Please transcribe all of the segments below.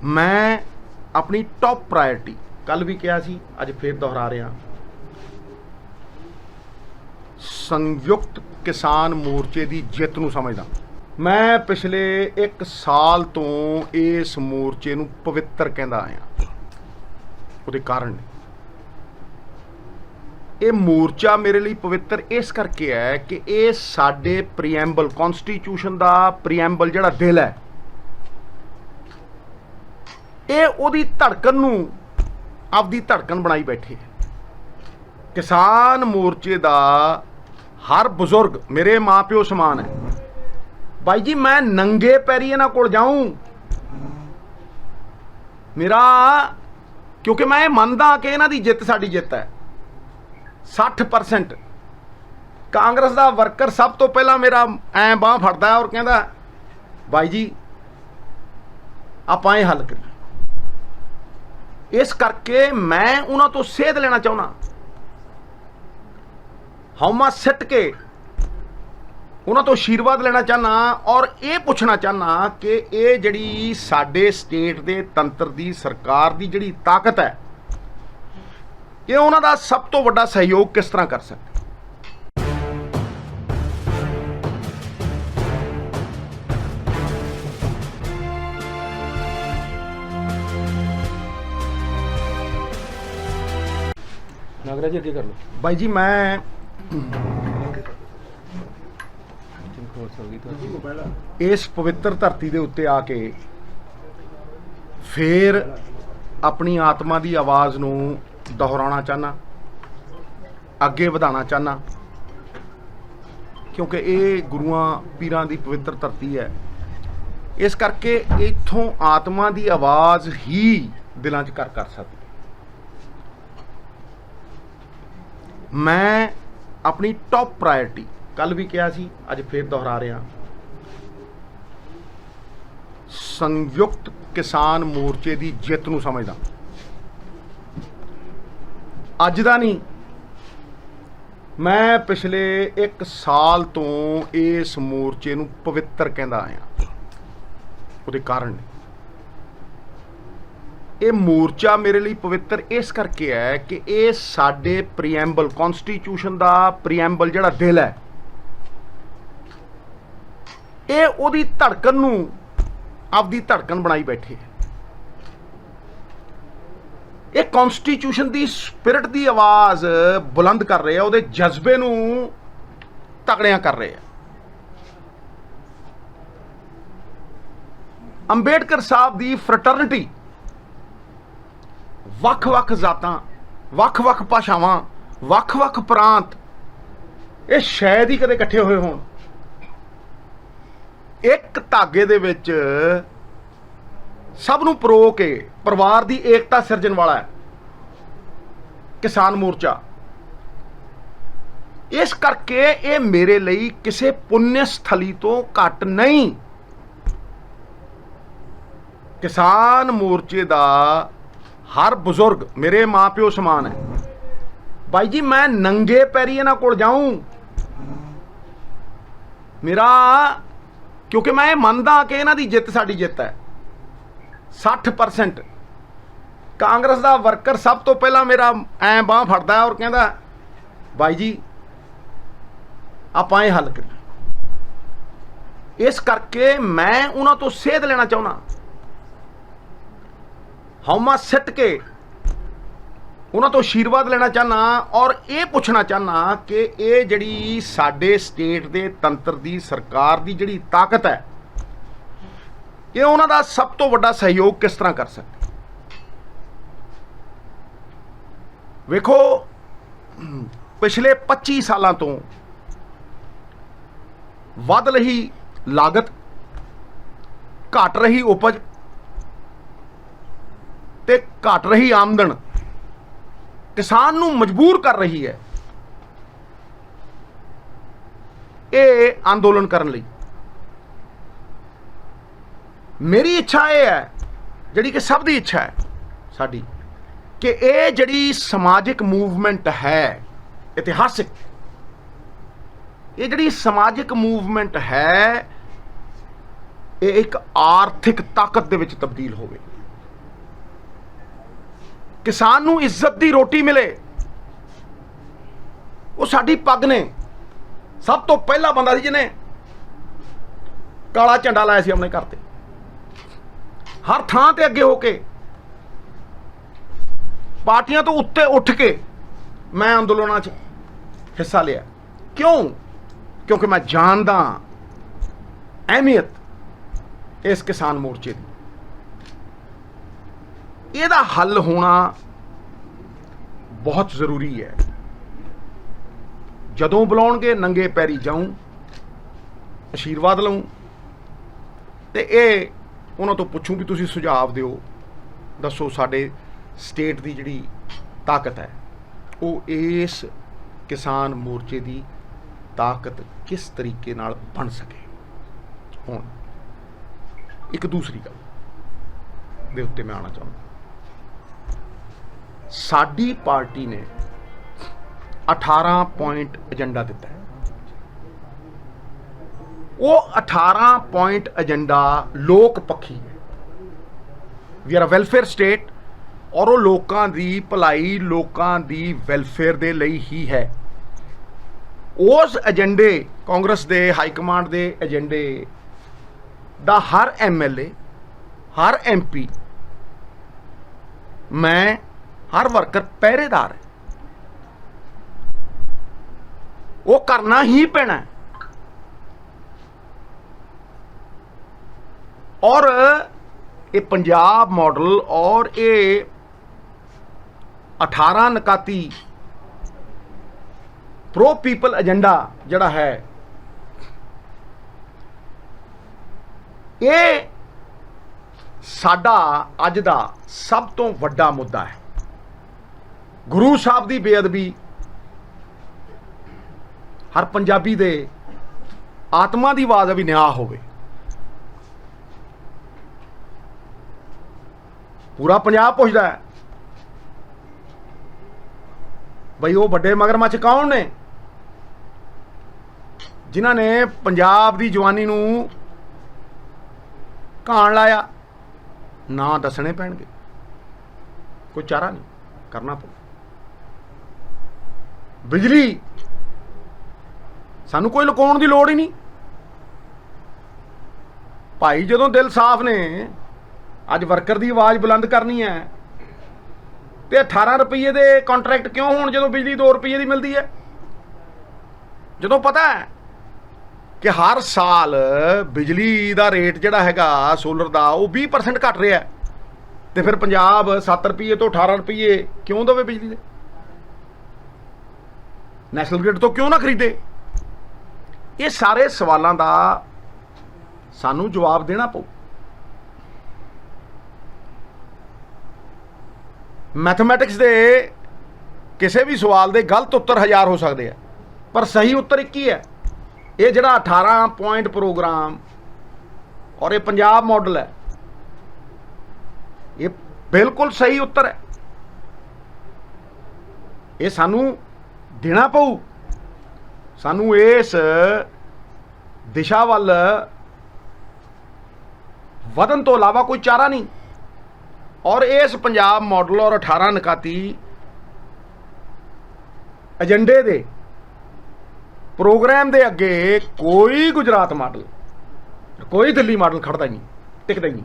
मैं अपनी top priority कल भी कहा सी, अज फिर दोहरा रहा, संयुक्त किसान मोर्चे की जित नूं समझदा। मैं पिछले 1 साल तो इस मोर्चे नूं पवित्र कहंदा आया। उहदे कारण ने ये मोर्चा मेरे लिए पवित्र इस करके है कि ये साडे प्रीएम्बल कॉन्स्टिट्यूशन का प्रीएम्बल जिहड़ा दिल है, ये उहदी धड़कन नूं आपदी धड़कन बनाई बैठे। किसान मोर्चे का हर बुजुर्ग मेरे माँ प्यो समान है। भाई जी मैं नंगे पैरी इन्हां कोल जाऊं मेरा, क्योंकि मैं मनदा कि इन्हां दी जित साडी जित है। 60% कांग्रेस का वर्कर सब तो पहला मेरा ऐ बांह फड़दा है और कहता भाई जी आपां ये हल करिए। इस करके मैं उन्हां तो सेध लेना चाहुंदा, हौमा सिट के उन्हां तो आशीर्वाद लेना चाहना और ये पूछना चाहना कि ये जिहड़ी साडे स्टेट दे तंत्र दी सरकार दी जिहड़ी ताकत है, ये उन्हां दा सब तो वड्डा सहयोग किस तरह कर सकते। नागराज जी अगे कर लो। भाई जी मैं इस पवित्र धरती के उत्ते आके फिर अपनी आत्मा की आवाज़ नूं दोहराना चाहना, अगे बढ़ाना चाहना, क्योंकि ये गुरुआं पीरां की पवित्र धरती है। इस करके इत्थों आत्मा की आवाज़ ही दिलों च कर सकती। मैं अपनी टॉप प्रायोरिटी कल भी कहा सी, अज फिर दोहरा रहा, संयुक्त किसान मोर्चे की जित नूं समझदा। अज दा नहीं, मैं पिछले 1 साल तो इस मोर्चे नूं पवित्र कहंदा आया। उहदे कारण ने ये मोर्चा मेरे लिए पवित्र इस करके है कि ये साडे प्रीएम्बल कॉन्स्टिट्यूशन का प्रीएम्बल जिहड़ा दिल है, ये उहदी धड़कन नूं आपदी धड़कन बनाई बैठे। ये कॉन्स्टिट्यूशन की स्पिरिट की आवाज़ बुलंद कर रहे हैं, उहदे जज्बे नूं तगड़ियां कर रहे हैं। अंबेडकर साहब की फ्रटर्निटी ਵੱਖ-ਵੱਖ जातां, ਵੱਖ-ਵੱਖ भाषावां, ਵੱਖ-ਵੱਖ प्रांत, ये शायद ही कदे इकट्ठे होए होण। एक धागे दे विच सब नूं परो के परिवार की एकता सिरजण वाला है किसान मोर्चा। इस करके ये मेरे लिए किसी पुण्य स्थली तो घट नहीं। किसान मोर्चे का हर बुजुर्ग मेरे माँ प्यो समान है। भाई जी मैं नंगे पैरी इन्हां कोल जाऊं मेरा, क्योंकि मैं मनदा कि इन्हां दी जित साडी जित है। 60% कांग्रेस का वर्कर सब तो पहला मेरा ऐ बांह फड़दा है और कहता भाई जी आपां ये हल करिए। इस करके मैं उन्हां तो सेध लेना चाहुंदा, हौमा सिट के उन्हां तो आशीर्वाद लेना चाहना और ये पूछना चाहना कि ये जिहड़ी साडे स्टेट दे तंत्र दी सरकार दी जिहड़ी ताकत है, ये उन्हां दा सब तो वड्डा सहयोग किस तरह कर सकते। वेखो पिछले 25 सालों तो वध रही लागत, घट रही उपज ते घट रही आमदन किसान नूं मजबूर कर रही है ये आंदोलन करने लई। मेरी इच्छा ये है, जिहड़ी कि सब दी इच्छा है साडी, कि ये जिहड़ी समाजिक मूवमेंट है इतिहासिक, ये जिहड़ी समाजिक मूवमेंट है ये एक आर्थिक ताकत दे विच तब्दील होवे। ਕਿਸਾਨ ਨੂੰ ਇੱਜ਼ਤ ਦੀ ਰੋਟੀ ਮਿਲੇ, ਉਹ ਸਾਡੀ ਪੱਗ ਨੇ। ਸਭ ਤੋਂ ਪਹਿਲਾ ਬੰਦਾ ਸੀ ਜਿਹਨੇ ਕਾਲਾ ਝੰਡਾ ਲਾਇਆ ਸੀ ਆਪਣੇ ਘਰ ਤੇ। ਹਰ ਥਾਂ ਤੇ ਅੱਗੇ ਹੋ ਕੇ, ਪਾਰਟੀਆਂ ਤੋਂ ਉੱਤੇ ਉੱਠ ਕੇ ਮੈਂ ਅੰਦੋਲਨਾਂ 'ਚ ਹਿੱਸਾ ਲਿਆ। ਕਿਉਂ? ਕਿਉਂਕਿ ਮੈਂ ਜਾਣਦਾ ਅਹਿਮੀਅਤ ਇਸ ਕਿਸਾਨ ਮੋਰਚੇ ਦੀ। ਇਹਦਾ ਹੱਲ ਹੋਣਾ ਬਹੁਤ ਜ਼ਰੂਰੀ ਹੈ। ਜਦੋਂ ਬੁਲਾਉਣਗੇ ਨੰਗੇ ਪੈਰੀ ਜਾਊਂ, ਆਸ਼ੀਰਵਾਦ ਲਵਾਂ ਤੇ ਇਹ ਉਹਨਾਂ ਤੋਂ ਪੁੱਛੂੰ ਵੀ ਤੁਸੀਂ ਸੁਝਾਅ ਦਿਓ, ਦੱਸੋ ਸਾਡੇ ਸਟੇਟ ਦੀ ਜਿਹੜੀ ਤਾਕਤ ਹੈ ਉਹ ਇਸ ਕਿਸਾਨ ਮੋਰਚੇ ਦੀ ਤਾਕਤ ਕਿਸ ਤਰੀਕੇ ਨਾਲ ਬਣ ਸਕੇ। ਹੁਣ ਇੱਕ ਦੂਸਰੀ ਗੱਲ ਦੇ ਉੱਤੇ ਮੈਂ ਆਉਣਾ ਚਾਹੁੰਦਾ। ਸਾਡੀ ਪਾਰਟੀ ਨੇ 18 ਪੁਆਇੰਟ ਏਜੰਡਾ ਦਿੱਤਾ ਹੈ। ਉਹ 18 ਪੁਆਇੰਟ ਏਜੰਡਾ ਲੋਕ ਪੱਖੀ ਹੈ। We are a welfare state, ਔਰ ਉਹ ਲੋਕਾਂ ਦੀ ਭਲਾਈ, ਲੋਕਾਂ ਦੀ ਵੈਲਫੇਅਰ ਦੇ ਲਈ ਹੀ ਹੈ। ਉਸ ਏਜੰਡੇ, ਕਾਂਗਰਸ ਦੇ ਹਾਈ ਕਮਾਂਡ ਦੇ ਏਜੰਡੇ ਦਾ ਹਰ MLA, ਹਰ MP, ਮੈਂ, ਹਰ ਵਰਕਰ ਪਹਿਰੇਦਾਰ ਹੈ। ਉਹ ਕਰਨਾ ਹੀ ਪੈਣਾ ਹੈ। ਔਰ ਇਹ ਪੰਜਾਬ ਮਾਡਲ ਔਰ ਇਹ 18 ਨਕਾਤੀ ਪ੍ਰੋ ਪੀਪਲ ਏਜੰਡਾ ਜਿਹੜਾ ਹੈ, ਇਹ ਸਾਡਾ ਅੱਜ ਦਾ ਸਭ ਤੋਂ ਵੱਡਾ ਮੁੱਦਾ ਹੈ। ਗੁਰੂ ਸਾਹਿਬ ਦੀ ਬੇਅਦਬੀ ਹਰ ਪੰਜਾਬੀ ਦੇ ਆਤਮਾ ਦੀ ਆਵਾਜ਼ ਵੀ ਨਿਆਂ ਹੋਵੇ। ਪੂਰਾ ਪੰਜਾਬ ਪੁੱਛਦਾ ਹੈ ਬਈ ਉਹ ਵੱਡੇ ਮਗਰਮੱਛ ਕੌਣ ਨੇ ਜਿਨ੍ਹਾਂ ਨੇ ਪੰਜਾਬ ਦੀ ਜਵਾਨੀ ਨੂੰ ਘਾਣ ਲਾਇਆ। ਨਾਂ ਦੱਸਣੇ ਪੈਣਗੇ, ਕੋਈ ਚਾਰਾ ਨਹੀਂ, ਕਰਨਾ ਪਊ। ਬਿਜਲੀ ਸਾਨੂੰ ਕੋਈ ਲੁਕਾਉਣ ਦੀ ਲੋੜ ਹੀ ਨਹੀਂ ਭਾਈ। ਜਦੋਂ ਦਿਲ ਸਾਫ਼ ਨੇ, ਅੱਜ ਵਰਕਰ ਦੀ ਆਵਾਜ਼ ਬੁਲੰਦ ਕਰਨੀ ਹੈ ਤੇ 18 ਰੁਪਏ ਦੇ ਕੰਟਰੈਕਟ ਕਿਉਂ ਹੋਣ ਜਦੋਂ ਬਿਜਲੀ 2 ਰੁਪਏ ਦੀ ਮਿਲਦੀ ਹੈ? ਜਦੋਂ ਪਤਾ ਹੈ ਕਿ ਹਰ ਸਾਲ ਬਿਜਲੀ ਦਾ ਰੇਟ ਜਿਹੜਾ ਹੈਗਾ ਸੋਲਰ ਦਾ ਉਹ 20% ਘਟ ਰਿਹਾ ਹੈ, ਤੇ ਫਿਰ ਪੰਜਾਬ 7 ਰੁਪਏ ਤੋਂ 18 ਰੁਪਏ ਕਿਉਂ ਦੇਵੇ ਬਿਜਲੀ ਦੇ? ਨੈਸ਼ਨਲ ਗ੍ਰਿਡ ਤੋਂ ਕਿਉਂ ਨਾ ਖਰੀਦੇ? ਇਹ ਸਾਰੇ ਸਵਾਲਾਂ ਦਾ ਸਾਨੂੰ ਜਵਾਬ ਦੇਣਾ ਪਊ। ਮੈਥਮੈਟਿਕਸ ਦੇ ਕਿਸੇ ਵੀ ਸਵਾਲ ਦੇ ਗਲਤ ਉੱਤਰ 1000 ਹੋ ਸਕਦੇ ਆ, ਪਰ ਸਹੀ ਉੱਤਰ ਇੱਕ ਹੀ ਹੈ। ਇਹ ਜਿਹੜਾ 18 ਪੁਆਇੰਟ ਪ੍ਰੋਗਰਾਮ ਔਰ ਇਹ ਪੰਜਾਬ ਮਾਡਲ ਹੈ, ਇਹ ਬਿਲਕੁਲ ਸਹੀ ਉੱਤਰ ਹੈ। ਇਹ ਸਾਨੂੰ ਦੇਣਾ ਪਊ। ਸਾਨੂੰ ਇਸ ਦਿਸ਼ਾ ਵੱਲ ਵਧਣ ਤੋਂ ਇਲਾਵਾ ਕੋਈ ਚਾਰਾ ਨਹੀਂ। ਔਰ ਇਸ ਪੰਜਾਬ ਮਾਡਲ ਔਰ 18 ਨਕਾਤੀ ਏਜੰਡੇ ਦੇ ਪ੍ਰੋਗਰਾਮ ਦੇ ਅੱਗੇ ਕੋਈ ਗੁਜਰਾਤ ਮਾਡਲ, ਕੋਈ ਦਿੱਲੀ ਮਾਡਲ ਖੜਦਾ ਹੀ ਨਹੀਂ, ਟਿਕਦਾ ਹੀ ਨਹੀਂ।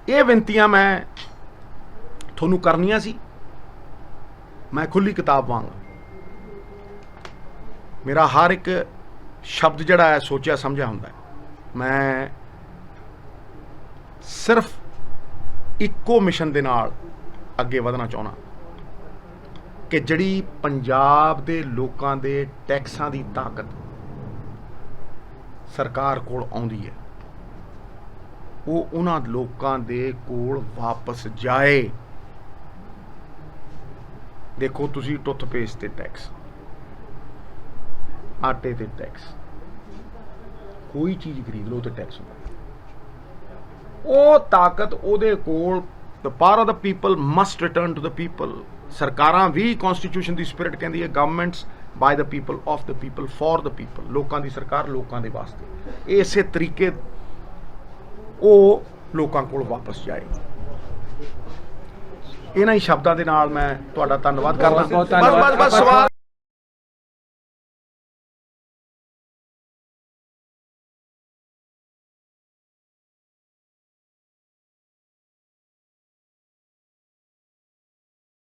ਇਹ ਬੇਨਤੀਆਂ ਮੈਂ ਤੁਹਾਨੂੰ ਕਰਨੀਆਂ ਸੀ। ਮੈਂ ਖੁੱਲੀ ਕਿਤਾਬ ਵਾਂਗ ਮੇਰਾ ਹਰ ਇੱਕ ਸ਼ਬਦ ਜਿਹੜਾ ਹੈ ਸੋਚਿਆ ਸਮਝਿਆ ਹੁੰਦਾ ਹੈ। ਮੈਂ ਸਿਰਫ ਇੱਕੋ ਮਿਸ਼ਨ ਦੇ ਨਾਲ ਅੱਗੇ ਵਧਣਾ ਚਾਹੁੰਦਾ ਕਿ ਜਿਹੜੀ ਪੰਜਾਬ ਦੇ ਲੋਕਾਂ ਦੇ ਟੈਕਸਾਂ ਦੀ ਤਾਕਤ ਸਰਕਾਰ ਕੋਲ ਆਉਂਦੀ ਹੈ, ਉਹ ਉਹਨਾਂ ਲੋਕਾਂ ਦੇ ਕੋਲ ਵਾਪਸ ਜਾਏ। ਦੇਖੋ ਤੁਸੀਂ ਟੁੱਥਪੇਸਟ ਤੇ ਟੈਕਸ, ਆਟੇ ਤੇ ਟੈਕਸ, ਕੋਈ ਚੀਜ਼ ਖਰੀਦ ਲਓ ਤੇ ਟੈਕਸ ਹੁੰਦਾ। ਉਹ ਤਾਕਤ ਉਹਦੇ ਕੋਲ, the power of the people must return to the people. ਸਰਕਾਰਾਂ ਵੀ ਕਨਸਟੀਟਿਊਸ਼ਨ ਦੀ ਸਪਿਰਿਟ ਕਹਿੰਦੀ ਹੈ, governments by the people, of the people, for the people. ਲੋਕਾਂ ਦੀ ਸਰਕਾਰ ਲੋਕਾਂ ਦੇ ਵਾਸਤੇ। ਇਸੇ ਤਰੀਕੇ ਉਹ ਲੋਕਾਂ ਕੋਲ ਵਾਪਸ ਜਾਏ। ਇਹਨਾਂ ਹੀ ਸ਼ਬਦਾਂ ਦੇ ਨਾਲ ਮੈਂ ਤੁਹਾਡਾ ਧੰਨਵਾਦ ਕਰਦਾ ਬਹੁਤ ਧੰਨਵਾਦ। ਬਸ ਸਵਾਲ